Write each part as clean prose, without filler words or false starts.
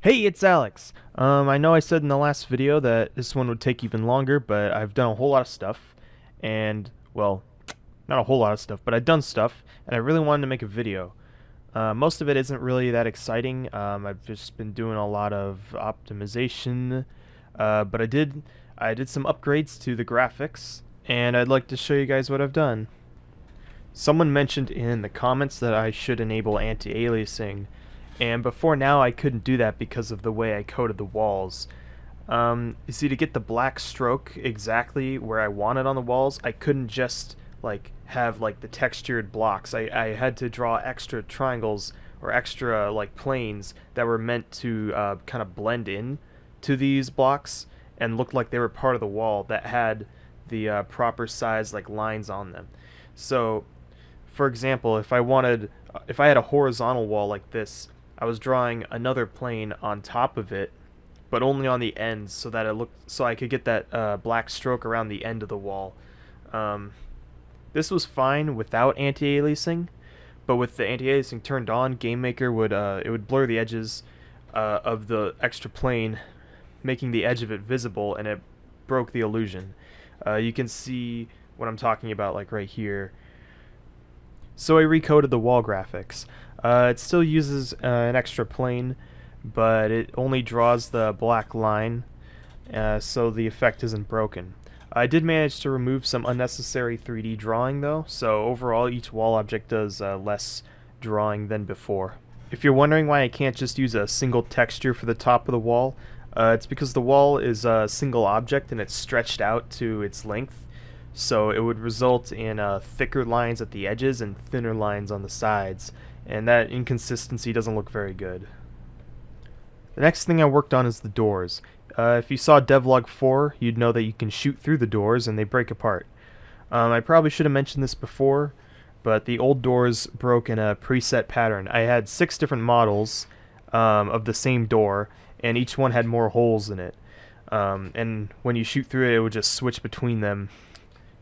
Hey, it's Alex. I know I said in the last video that this one would take even longer, but I've done a whole lot of stuff, and, well, not a whole lot of stuff, but I've done stuff, and I really wanted to make a video. Most of it isn't really that exciting. I've just been doing a lot of optimization, but I did some upgrades to the graphics, and I'd like to show you guys what I've done. Someone mentioned in the comments that I should enable anti-aliasing, and before now I couldn't do that because of the way I coded the walls. You see, to get the black stroke exactly where I want it on the walls, I couldn't just have the textured blocks. I had to draw extra triangles or extra planes that were meant to kind of blend in to these blocks and look like they were part of the wall that had the proper size lines on them. So for example, if I had a horizontal wall like this, I was drawing another plane on top of it, but only on the ends, so I could get that black stroke around the end of the wall. This was fine without anti-aliasing, but with the anti-aliasing turned on, GameMaker would blur the edges of the extra plane, making the edge of it visible, and it broke the illusion. You can see what I'm talking about right here. So I recoded the wall graphics. It still uses an extra plane, but it only draws the black line, so the effect isn't broken. I did manage to remove some unnecessary 3D drawing though, so overall each wall object does less drawing than before. If you're wondering why I can't just use a single texture for the top of the wall, it's because the wall is a single object and it's stretched out to its length. So it would result in thicker lines at the edges and thinner lines on the sides, and that inconsistency doesn't look very good. The next thing I worked on is the doors. If you saw Devlog 4, you'd know that you can shoot through the doors and they break apart. I probably should have mentioned this before, but the old doors broke in a preset pattern. I had 6 different models of the same door, and each one had more holes in it. And when you shoot through it, it would just switch between them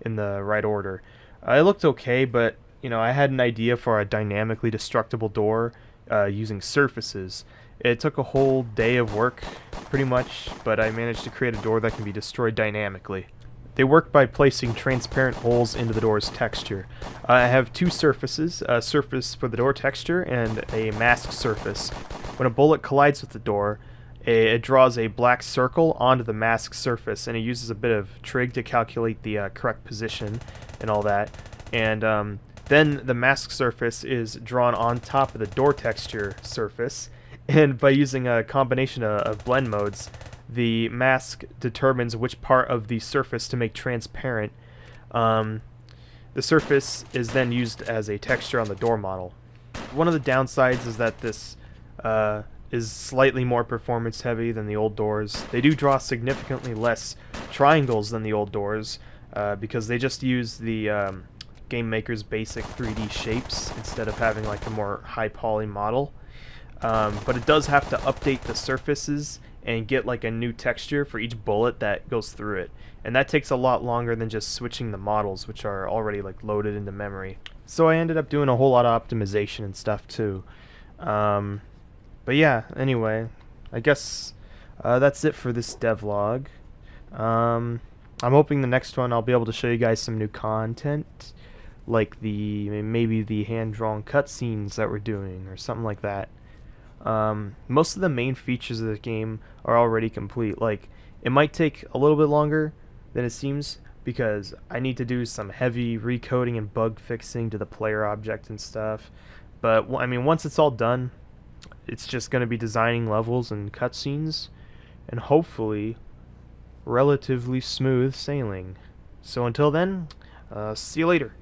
in the right order. It looked okay, but I had an idea for a dynamically destructible door using surfaces. It took a whole day of work, pretty much, but I managed to create a door that can be destroyed dynamically. They work by placing transparent holes into the door's texture. I have 2 surfaces, a surface for the door texture and a mask surface. When a bullet collides with the door, it draws a black circle onto the mask surface, and it uses a bit of trig to calculate the correct position and all that. And then the mask surface is drawn on top of the door texture surface, and by using a combination of blend modes, the mask determines which part of the surface to make transparent. The surface is then used as a texture on the door model. One of the downsides is that this is slightly more performance heavy than the old doors. They do draw significantly less triangles than the old doors because they just use the Game Maker's basic 3D shapes instead of having a more high poly model. But it does have to update the surfaces and get a new texture for each bullet that goes through it, and that takes a lot longer than just switching the models, which are already loaded into memory. So I ended up doing a whole lot of optimization and stuff too. But yeah, anyway, I guess that's it for this devlog. I'm hoping the next one I'll be able to show you guys some new content, like maybe the hand-drawn cutscenes that we're doing or something like that. Most of the main features of the game are already complete. It might take a little bit longer than it seems because I need to do some heavy recoding and bug fixing to the player object and stuff. But I mean, once it's all done, it's just going to be designing levels and cutscenes, and hopefully relatively smooth sailing. So until then, see you later.